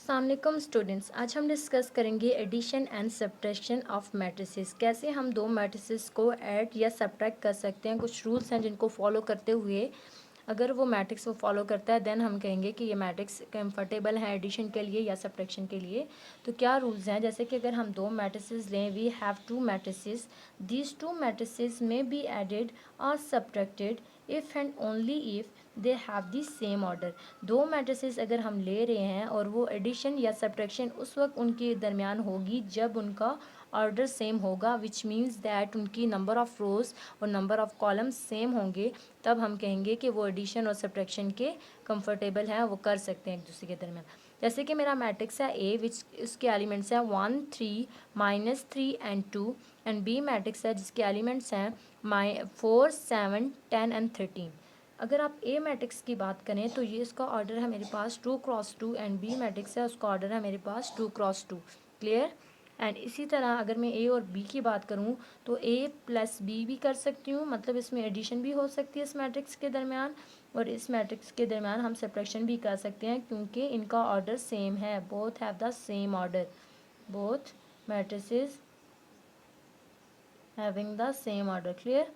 अस्सलाम वालेकुम स्टूडेंट्स। आज हम डिस्कस करेंगे addition and subtraction of matrices. कैसे हम दो मैट्रिसेस को ऐड या सब्ट्रैक्ट कर सकते हैं। कुछ रूल्स हैं जिनको फॉलो करते हुए अगर वो मैट्रिक्स को फॉलो करता है देन हम कहेंगे कि ये मैट्रिक्स कंफर्टेबल है एडिशन के लिए या सब्ट्रैक्शन के लिए। तो क्या रूल्स हैं, जैसे कि अगर हम दो मैट्रिसेस लें, we have two matrices, these two matrices may be added और subtracted if and only if they have the same order. दो मैट्रिसेस अगर हम ले रहे हैं और वो एडिशन या सब्ट्रैक्शन उस वक्त उनके दरमियान होगी जब उनका ऑर्डर सेम होगा, विच मीन्स दैट उनकी नंबर ऑफ़ रोज़ और नंबर ऑफ़ कॉलम्स सेम होंगे, तब हम कहेंगे कि वो एडिशन और सब्ट्रैक्शन के कंफर्टेबल हैं, वो कर सकते हैं एक दूसरे के दरमियान। जैसे कि मेरा मैट्रिक्स है ए विच इसके एलिमेंट्स हैं 1 3 -3 एंड 2 एंड बी मैट्रिक्स है जिसके एलिमेंट्स हैं 4 7 10 एंड 13। अगर आप ए मैट्रिक्स की बात करें तो ये इसका ऑर्डर है मेरे पास 2x2 एंड बी मैट्रिक्स है उसका ऑर्डर है मेरे पास 2x2। क्लियर। एंड इसी तरह अगर मैं ए और बी की बात करूं तो ए प्लस बी भी कर सकती हूँ, मतलब इसमें एडिशन भी हो सकती है इस मैट्रिक्स के दरमियान, और इस मैट्रिक्स के दरमियान हम सब्ट्रैक्शन भी कर सकते हैं क्योंकि इनका ऑर्डर सेम है। Both have the same order, both matrices having the same order. Clear.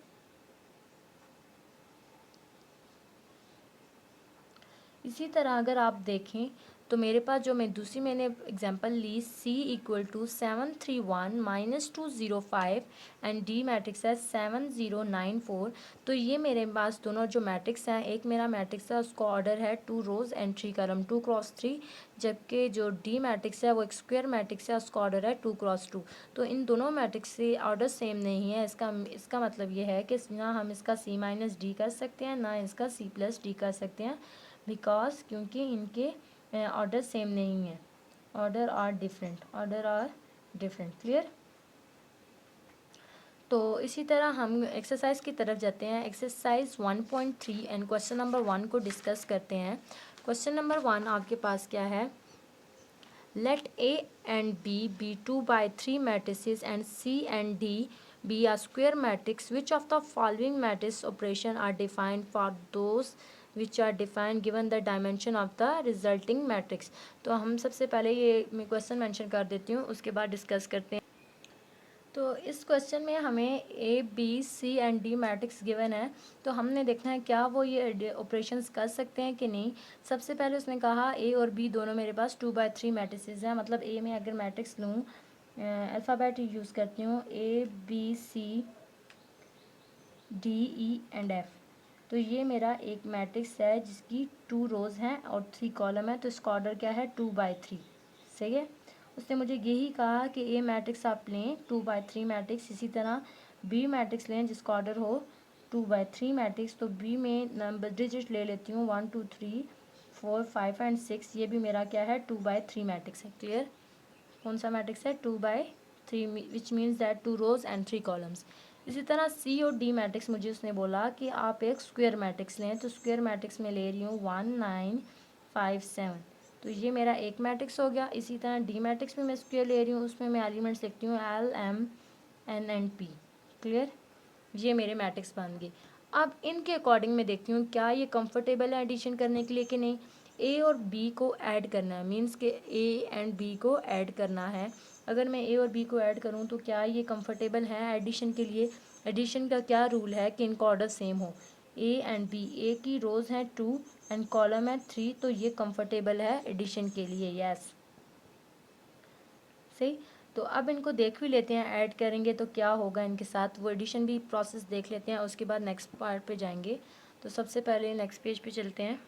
इसी तरह अगर आप देखें तो मेरे पास जो मैंने एग्जांपल ली C = 731 -205 एंड D मैट्रिक्स है 7094। तो ये मेरे पास दोनों जो मैट्रिक्स हैं, एक मेरा मैट्रिक्स है उसका ऑर्डर है 2 रोज़ एंड 3 कॉलम 2x3, जबकि जो D मैट्रिक्स है वो एक स्क्वायर मैट्रिक्स है उसका ऑर्डर है 2x2। तो इन दोनों मैट्रिक्स से ऑर्डर सेम नहीं है। इसका मतलब ये है कि ना हम इसका C - D कर सकते हैं ना इसका C + D कर सकते हैं, बिकॉज क्योंकि इनके ऑर्डर सेम नहीं है। Order are different. क्लियर। तो इसी तरह हम एक्सरसाइज की तरफ जाते हैं। एक्सरसाइज 1.3 एंड क्वेश्चन नंबर 1 को डिस्कस करते हैं। क्वेश्चन नंबर 1 आपके पास क्या है। Let A and B be 2/3 matrices and C and D be a square matrix. Which of the following matrix operation are defined for those which are defined given the dimension of the resulting matrix? तो हम सबसे पहले ये मैं question mention कर देती हूँ, उसके बाद डिस्कस करते हैं। तो इस क्वेश्चन में हमें A B C and D matrix given है, तो हमने देखना है क्या वो ये ऑपरेशंस कर सकते हैं कि नहीं। सबसे पहले उसने कहा ए और बी दोनों मेरे पास 2/3 मैट्रिसेस हैं, मतलब ए में अगर मैट्रिक्स लूँ, अल्फ़ाबेट यूज़ करती हूँ A B C D E and F। तो ये मेरा एक मैट्रिक्स है जिसकी 2 रोज़ हैं और 3 कॉलम है, तो इसका ऑर्डर क्या है 2/3। सही है। उसने मुझे यही कहा कि ए मैट्रिक्स आप लें 2/3 मैट्रिक्स, इसी तरह बी मैट्रिक्स लें जिसका ऑर्डर हो 2/3 मैट्रिक्स। तो बी में नंबर डिजिट ले लेती हूँ 1 2 3 4 5 एंड 6। ये भी मेरा क्या है 2/3 मैट्रिक्स है। क्लियर। कौन सा मैट्रिक्स है 2/3, which means that 2 rows and 3 columns. इसी तरह सी और डी मैट्रिक्स मुझे उसने बोला कि आप एक स्क्वायर मैट्रिक्स लें, तो स्क्वायर मैट्रिक्स में ले रही हूँ 1 9 5 7। तो ये मेरा एक मैट्रिक्स हो गया। इसी तरह डी मैट्रिक्स में मैं स्क्वायर ले रही हूँ, उसमें मैं एलिमेंट्स लिखती हूँ L M N and P। Clear. ये मेरे मैट्रिक्स बन गए। अब इनके अकॉर्डिंग मैं देखती हूँ क्या ये कंफर्टेबल है एडिशन करने के लिए कि नहीं। ए और बी को ऐड करना है, मींस के ए एंड बी को ऐड करना है। अगर मैं ए और बी को ऐड करूँ तो क्या ये कंफर्टेबल है एडिशन के लिए। एडिशन का क्या रूल है कि इनका ऑर्डर सेम हो। ए एंड बी, ए की रोज़ हैं 2 एंड कॉलम है 3, तो ये कंफर्टेबल है एडिशन के लिए। यस, सही। तो अब इनको देख भी लेते हैं, ऐड करेंगे तो क्या होगा इनके साथ, वो एडिशन भी प्रोसेस देख लेते हैं, उसके बाद नेक्स्ट पार्ट पे जाएंगे। तो सबसे पहले नेक्स्ट पेज पे चलते हैं।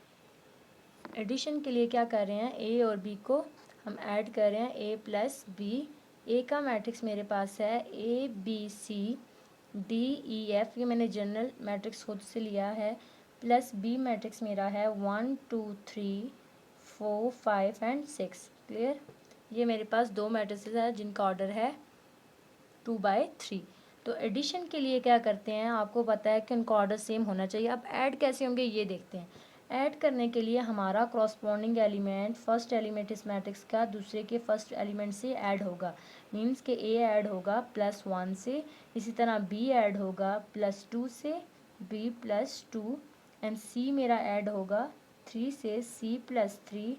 एडिशन के लिए क्या कर रहे हैं, ए और बी को हम ऐड कर रहे हैं ए प्लस बी। ए का मैट्रिक्स मेरे पास है A B C D E F, ये मैंने जनरल मैट्रिक्स खुद से लिया है, प्लस बी मैट्रिक्स मेरा है 1 2 3 4 5 एंड 6। क्लियर। ये मेरे पास दो मैट्रिसेस है जिनका ऑर्डर है 2/3। तो एडिशन के लिए क्या करते हैं, आपको पता है कि उनका ऑर्डर सेम होना चाहिए। अब ऐड कैसे होंगे ये देखते हैं। ऐड करने के लिए हमारा क्रॉसपोंडिंग एलिमेंट, फर्स्ट एलिमेंट इस मैट्रिक्स का दूसरे के फर्स्ट एलिमेंट से ऐड होगा, मींस के ए ऐड होगा +1 से, इसी तरह बी ऐड होगा +2 से, बी +2 एंड सी मेरा ऐड होगा 3 से, C +3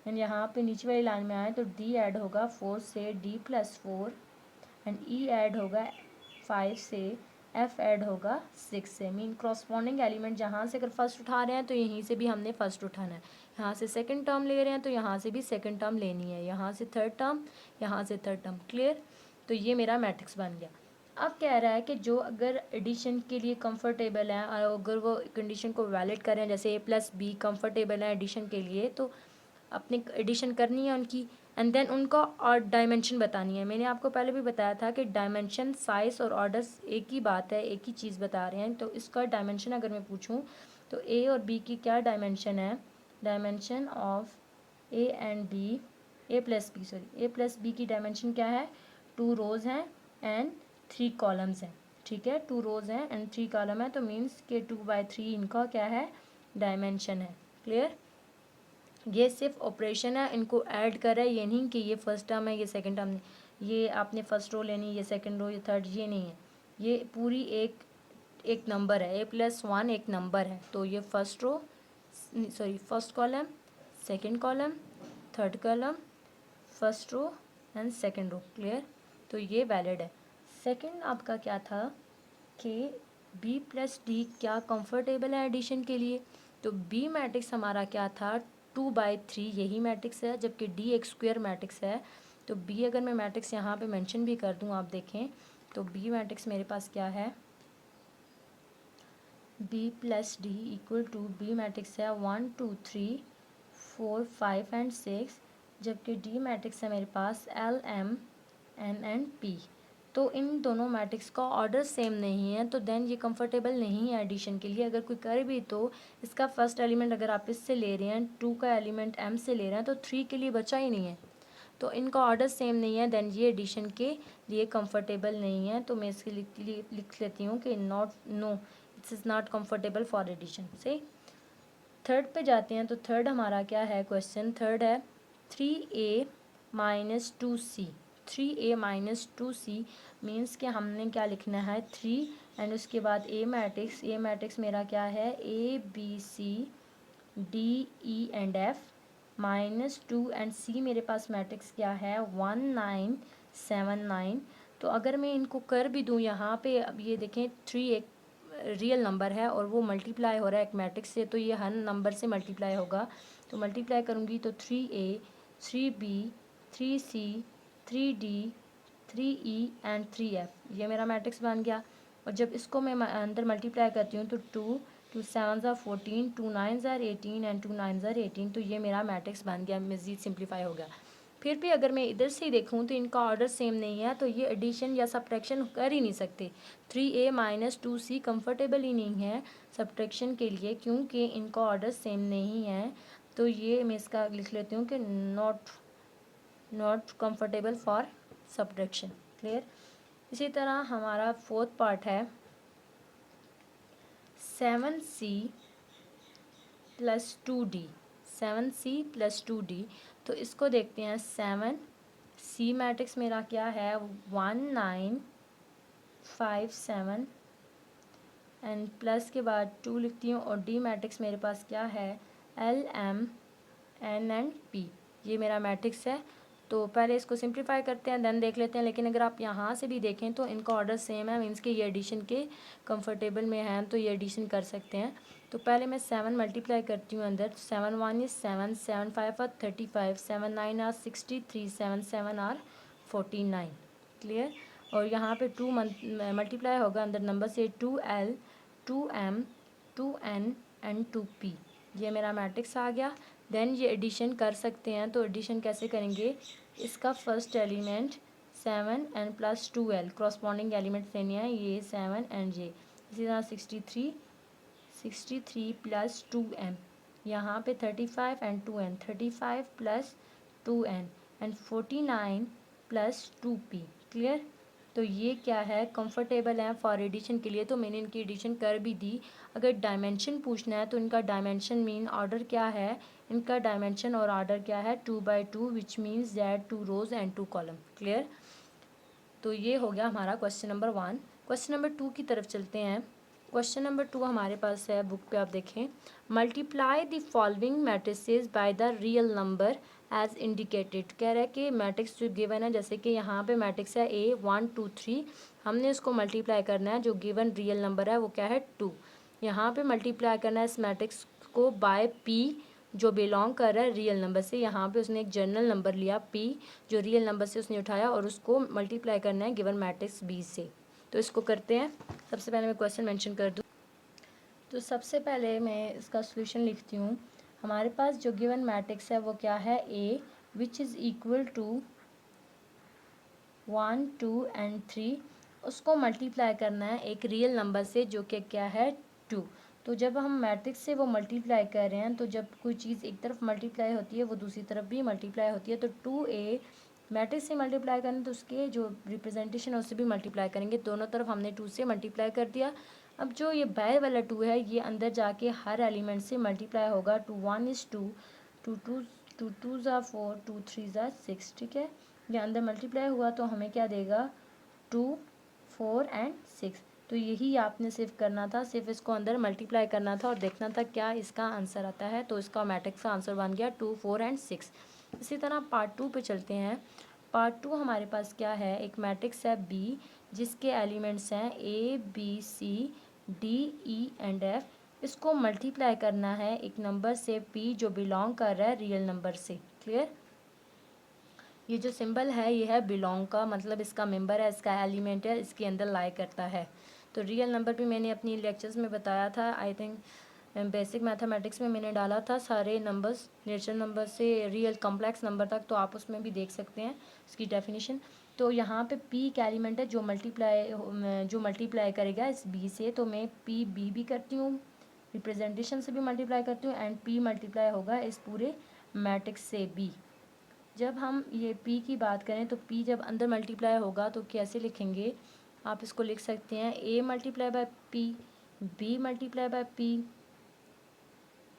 एंड यहाँ पे नीचे वाली लाइन में आए तो डी ऐड होगा 4 से D+4 एंड ई ऐड होगा 5 से, एफ ऐड होगा 6 से। मीन क्रॉसपॉन्डिंग एलिमेंट जहाँ से अगर फर्स्ट उठा रहे हैं तो यहीं से भी हमने फर्स्ट उठाना है, यहाँ से सेकंड टर्म ले रहे हैं तो यहाँ से भी सेकंड टर्म लेनी है, यहाँ से थर्ड टर्म, यहाँ से थर्ड टर्म। क्लियर? तो ये मेरा मैट्रिक्स बन गया। अब कह रहा है कि जो अगर एडिशन के लिए कंफर्टेबल है और अगर वो कंडीशन को वैलिड करें, जैसे A+B कंफर्टेबल है एडिशन के लिए, तो अपनी एडिशन करनी है उनकी एंड देन उनका और डायमेंशन बतानी है। मैंने आपको पहले भी बताया था कि डायमेंशन, साइज़ और ऑर्डर्स एक ही बात है, एक ही चीज़ बता रहे हैं। तो इसका डायमेंशन अगर मैं पूछूं तो ए और बी की क्या डायमेंशन है? Dimension of A and B, A+B की डायमेंशन क्या है? 2 रोज़ हैं एंड 3 कॉलम्स हैं। ठीक है, 2 रोज़ हैं एंड 3 कॉलम है, तो मीन्स के 2/3 इनका क्या है? डायमेंशन है। क्लियर? ये सिर्फ ऑपरेशन है, इनको ऐड कर रहा है, ये नहीं कि ये फर्स्ट टर्म है ये सेकंड टर्म नहीं, ये आपने फर्स्ट रो लेनी, ये सेकंड रो, ये थर्ड, ये नहीं है। ये पूरी एक नंबर है, A+1 एक नंबर है। तो ये first row, sorry first column, second column, third column, first row and second row. Clear? तो ये वैलिड है। सेकंड आपका क्या था कि B+D क्या कंफर्टेबल है एडिशन के लिए? तो B मैट्रिक्स हमारा क्या था? 2/3 यही मैट्रिक्स है, जबकि D एक स्क्वायर मैट्रिक्स है। तो B अगर मैं मैट्रिक्स यहाँ पे मेंशन भी कर दूँ, आप देखें तो B मैट्रिक्स मेरे पास क्या है? B+D equal to B matrix है 1 2 3 4 5 एंड 6, जबकि D मैट्रिक्स है मेरे पास L M N and P। तो इन दोनों मैट्रिक्स का ऑर्डर सेम नहीं है, तो देन ये कंफर्टेबल नहीं है एडिशन के लिए। अगर कोई करे भी तो इसका फर्स्ट एलिमेंट अगर आप इससे ले रहे हैं, 2 का एलिमेंट M से ले रहे हैं, तो 3 के लिए बचा ही नहीं है। तो इनका ऑर्डर सेम नहीं है, देन ये एडिशन के लिए कंफर्टेबल नहीं है। तो मैं इसके लिख लेती हूँ कि no it's is not comfortable for addition. से थर्ड पे जाते हैं। तो थर्ड हमारा क्या है? क्वेश्चन थर्ड है 3A minus 2C। 3A minus 2C means कि हमने क्या लिखना है? 3 एंड उसके बाद ए मैट्रिक्स मेरा क्या है? ABCDE and F minus 2 and C मेरे पास मैट्रिक्स क्या है? 1 9 7 9। तो अगर मैं इनको कर भी दूँ यहाँ पे, अब ये देखें 3 एक रियल नंबर है और वो मल्टीप्लाई हो रहा है एक मैट्रिक्स से, तो ये हर नंबर से मल्टीप्लाई होगा। तो मल्टीप्लाई करूँगी तो 3A 3B 3C 3D 3E and 3F, ये मेरा मैट्रिक्स बन गया। और जब इसको मैं अंदर मल्टीप्लाई करती हूँ तो 2 2 7 14 2 9 18 एंड 2 9 18, तो ये मेरा मैट्रिक्स बन गया, मज़ीद सिंप्लीफाई हो गया। फिर भी अगर मैं इधर से ही देखूँ तो इनका ऑर्डर सेम नहीं है, तो ये एडिशन या सब्ट्रैक्शन कर ही नहीं सकते। 3A माइनस 2C कंफर्टेबल ही नहीं है सब्ट्रैक्शन के लिए, क्योंकि इनका ऑर्डर सेम नहीं है। तो ये मैं इसका लिख लेती हूँ कि not comfortable for subtraction. Clear? इसी तरह हमारा फोर्थ पार्ट है 7C plus 2D। 7C plus 2D, तो इसको देखते हैं। 7C मैट्रिक्स मेरा क्या है? 1 9 5 7 एंड प्लस के बाद 2 लिखती हूँ, और D मैट्रिक्स मेरे पास क्या है? L M N and P, ये मेरा मैट्रिक्स है। तो पहले इसको सिंप्लीफाई करते हैं, देन देख लेते हैं। लेकिन अगर आप यहाँ से भी देखें तो इनका ऑर्डर सेम है, मीन्स कि ये एडिशन के कंफर्टेबल में हैं, तो ये एडिशन कर सकते हैं। तो पहले मैं 7 मल्टीप्लाई करती हूँ अंदर। 7 1 is 7 7 5 are 35 7 9 are 63 7 7 are 49। Clear? और यहाँ पे 2 मल्टीप्लाई होगा अंदर नंबर से, 2L 2M 2N and 2P, ये मेरा मैट्रिक्स आ गया। देन ये एडिशन कर सकते हैं। तो एडिशन कैसे करेंगे? इसका first element 7 and plus 2L corresponding elements लेने हैं, ये 7 एंड ये। इसी तरह 63 प्लस 2M, यहाँ पे 35 and 2N, 35 plus 2N and 49 plus 2P। Clear? तो ये क्या है? कंफर्टेबल है फॉर एडिशन के लिए। तो मैंने इनकी एडिशन कर भी दी। अगर डायमेंशन पूछना है तो इनका डायमेंशन मीन ऑर्डर क्या है? इनका डायमेंशन और ऑर्डर क्या है? 2/2 which means that 2 rows and 2 column. Clear? तो ये हो गया हमारा क्वेश्चन नंबर 1। क्वेश्चन नंबर 2 की तरफ चलते हैं। क्वेश्चन नंबर 2 हमारे पास है, बुक पे आप देखें। Multiply the following matrices by the real number as indicated. कह रहा है कि मैट्रिक्स जो गिवन है, जैसे कि यहाँ पे मैट्रिक्स है A 1 2 3, हमने इसको मल्टीप्लाई करना है, जो गिवन रियल नंबर है वो क्या है 2। यहाँ पे मल्टीप्लाई करना है इस मैट्रिक्स को बाय P जो बिलोंग कर रहा है रियल नंबर से। यहाँ पे उसने एक जनरल नंबर लिया P जो रियल नंबर से उसने उठाया और उसको मल्टीप्लाई करना है गिवन मैट्रिक्स B से। तो इसको करते हैं। सबसे पहले मैं क्वेश्चन मेंशन कर दूँ। तो सबसे पहले मैं इसका सॉल्यूशन लिखती हूँ। हमारे पास जो गिवन मैट्रिक्स है वो क्या है A which is equal to 1 2 and 3। उसको मल्टीप्लाई करना है एक रियल नंबर से जो कि क्या है 2। तो जब हम मैट्रिक्स से वो मल्टीप्लाई कर रहे हैं, तो जब कोई चीज़ एक तरफ मल्टीप्लाई होती है वो दूसरी तरफ भी मल्टीप्लाई होती है। तो 2A मैट्रिक्स से मल्टीप्लाई करें तो उसके जो रिप्रेजेंटेशन है उससे भी मल्टीप्लाई करेंगे। दोनों तरफ हमने 2 से मल्टीप्लाई कर दिया। अब जो ये बाय वाला 2 है ये अंदर जाके हर एलिमेंट से मल्टीप्लाई होगा। 2 1 इज़ 2, 2 2 ज़ा 4, 2 3 ज़ा 6। ठीक है, ये अंदर मल्टीप्लाई हुआ तो हमें क्या देगा 2 4 एंड 6। तो यही आपने सिर्फ करना था, सिर्फ इसको अंदर मल्टीप्लाई करना था और देखना था क्या इसका आंसर आता है। तो इसका मैट्रिक्स का आंसर बन गया 2 4 एंड 6। इसी तरह पार्ट 2 पे चलते हैं। पार्ट 2 हमारे पास क्या है, एक मैट्रिक्स है B जिसके एलिमेंट्स हैं A B C D E and F। इसको मल्टीप्लाई करना है एक नंबर से P जो बिलोंग कर रहा है रियल नंबर से। क्लियर। ये जो सिंबल है ये है बिलोंग का, मतलब इसका मेंबर है, इसका एलिमेंट है, इसके अंदर लाई करता है। तो रियल नंबर भी मैंने अपनी लेक्चर्स में बताया था, आई थिंक बेसिक मैथमेटिक्स में मैंने डाला था सारे नंबर्स, नेचुरल नंबर से रियल कॉम्प्लेक्स नंबर तक, तो आप उसमें भी देख सकते हैं इसकी डेफिनेशन। तो यहाँ पे P एक एलिमेंट है जो मल्टीप्लाई करेगा इस B से। तो मैं P B भी करती हूँ, रिप्रेजेंटेशन से भी मल्टीप्लाई करती हूँ, एंड P मल्टीप्लाई होगा इस पूरे मैट्रिक्स से B। जब हम ये P की बात करें तो P जब अंदर मल्टीप्लाई होगा तो कैसे लिखेंगे, आप इसको लिख सकते हैं A multiply by P, B multiply by P,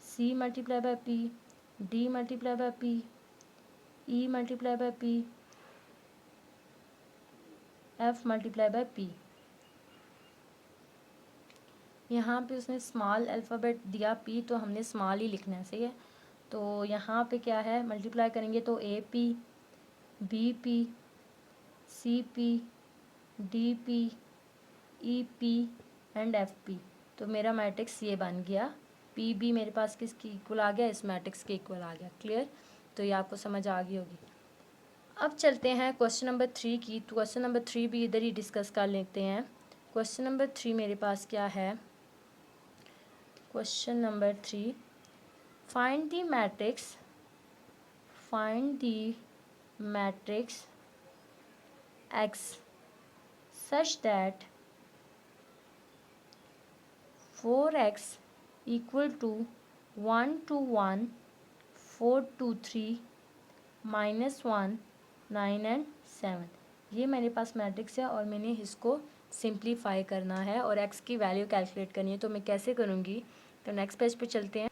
C multiply by P, D multiply by P, E multiply by P, F multiply by P। यहाँ पे उसने स्मॉल अल्फ़ाबेट दिया P, तो हमने स्मॉल ही लिखना है, सही है। तो यहाँ पे क्या है, मल्टीप्लाई करेंगे तो AP, BP, CP, DP, EP and FP। तो मेरा मैट्रिक्स ये बन गया। PB मेरे पास किसकी इक्वल आ गया, इस मैट्रिक्स के इक्वल आ गया। क्लियर। तो ये आपको समझ आ गई होगी। अब चलते हैं क्वेश्चन नंबर 3 की। तो क्वेश्चन नंबर 3 भी इधर ही डिस्कस कर लेते हैं। क्वेश्चन नंबर 3 मेरे पास क्या है, question number 3, find the matrix X such that 4x equal to 1 to 1 4 to 3 -1 9 and 7। ये मेरे पास मैट्रिक्स है और मैंने इसको सिंप्लीफाई करना है और x की वैल्यू कैलकुलेट करनी है। तो मैं कैसे करूँगी, तो नेक्स्ट पेज पे चलते हैं।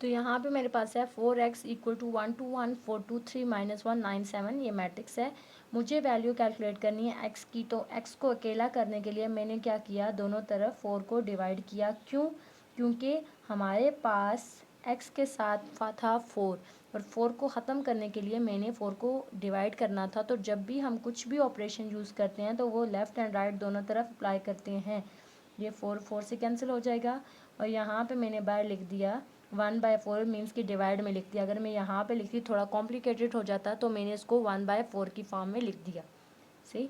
तो यहाँ पे मेरे पास है 4x equal to 1 to 1 4 to 3 -1 9 7, ये मैट्रिक्स है। मुझे वैल्यू कैलकुलेट करनी है x की। तो x को अकेला करने के लिए मैंने क्या किया, दोनों तरफ 4 को डिवाइड किया। क्यों, क्योंकि हमारे पास x के साथ था 4 और 4 को ख़त्म करने के लिए मैंने 4 को डिवाइड करना था। तो जब भी हम कुछ भी ऑपरेशन यूज़ करते हैं तो वो लेफ़्ट एंड राइट दोनों तरफ अप्लाई करते हैं। ये 4 से कैंसिल हो जाएगा और यहाँ पे मैंने बाहर लिख दिया 1/4 मीन्स की डिवाइड में लिख दिया। अगर मैं यहाँ पे लिखती थोड़ा कॉम्प्लिकेटेड हो जाता, तो मैंने इसको 1/4 की फॉर्म में लिख दिया। सही।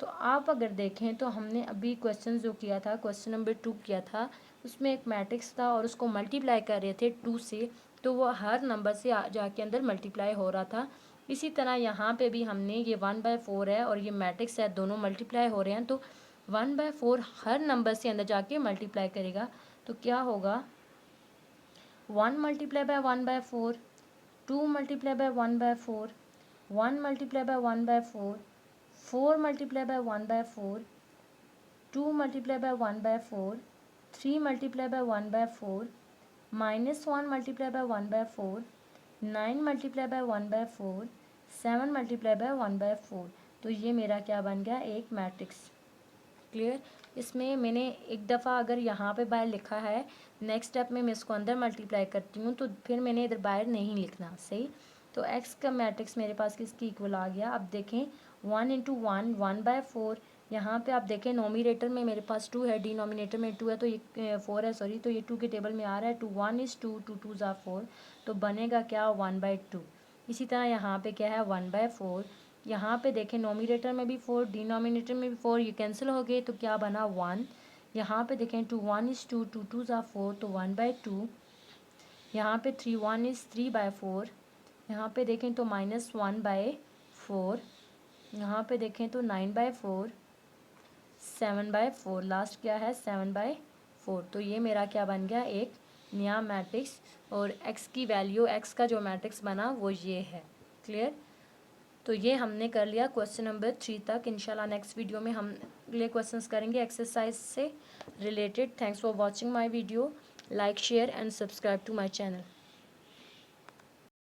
तो आप अगर देखें तो हमने अभी क्वेश्चन जो किया था, क्वेश्चन नंबर 2 किया था, उसमें एक मैट्रिक्स था और उसको मल्टीप्लाई कर रहे थे 2 से, तो वो हर नंबर से जाके अंदर मल्टीप्लाई हो रहा था। इसी तरह यहाँ पे भी हमने ये 1/4 है और ये मैट्रिक्स है, दोनों मल्टीप्लाई हो रहे हैं। तो 1/4 हर नंबर से अंदर जाके मल्टीप्लाई करेगा। तो क्या होगा, 1 multiply by 1/4, 2 multiply by 1/4, 1 multiply by 1/4, 4 multiply by 1/4, 2 multiply by 1/4, 3 multiply by 1/4, -1 multiply by 1/4, 9 multiply by 1/4, 7 multiply by 1/4। तो ये मेरा क्या बन गया, एक मैट्रिक्स। क्लियर। इसमें मैंने एक दफ़ा अगर यहाँ पे बाहर लिखा है, नेक्स्ट स्टेप में मैं इसको अंदर मल्टीप्लाई करती हूँ तो फिर मैंने इधर बाहर नहीं लिखना, सही। तो एक्स का मैट्रिक्स मेरे पास किसकी इक्वल आ गया। अब देखें 1 इंटू 1 1/4। यहाँ पे आप देखें नोमिनेटर में मेरे पास 2 है, डिनोमिनेटर में 2 है, तो ये 4 है, सॉरी, तो ये 2 के टेबल में आ रहा है। 2 1 इज़ 2, 2 2 ज़ा 4, तो बनेगा क्या 1/2। इसी तरह यहाँ पे क्या है 1/4। यहाँ पे देखें नोमिनेटर में भी 4, डिनोमिनेटर में भी 4, ये कैंसिल हो गए तो क्या बना 1। यहाँ पे देखें 2 1 इज़ 2, 2 2 ज़ा 4, तो 1/2। यहाँ पे 3 1 इज़ 3/4। यहाँ पे देखें तो -1/4। यहाँ पे देखें तो 9/4, 7/4, लास्ट क्या है 7/4। तो ये मेरा क्या बन गया, एक नया मैट्रिक्स। और x की वैल्यू, x का जो मैट्रिक्स बना वो ये है। क्लियर। तो ये हमने कर लिया क्वेश्चन नंबर 3 तक। इंशाल्लाह नेक्स्ट वीडियो में हम अगले क्वेश्चंस करेंगे एक्सरसाइज से related. Thanks for watching my video. Like share and subscribe to my channel.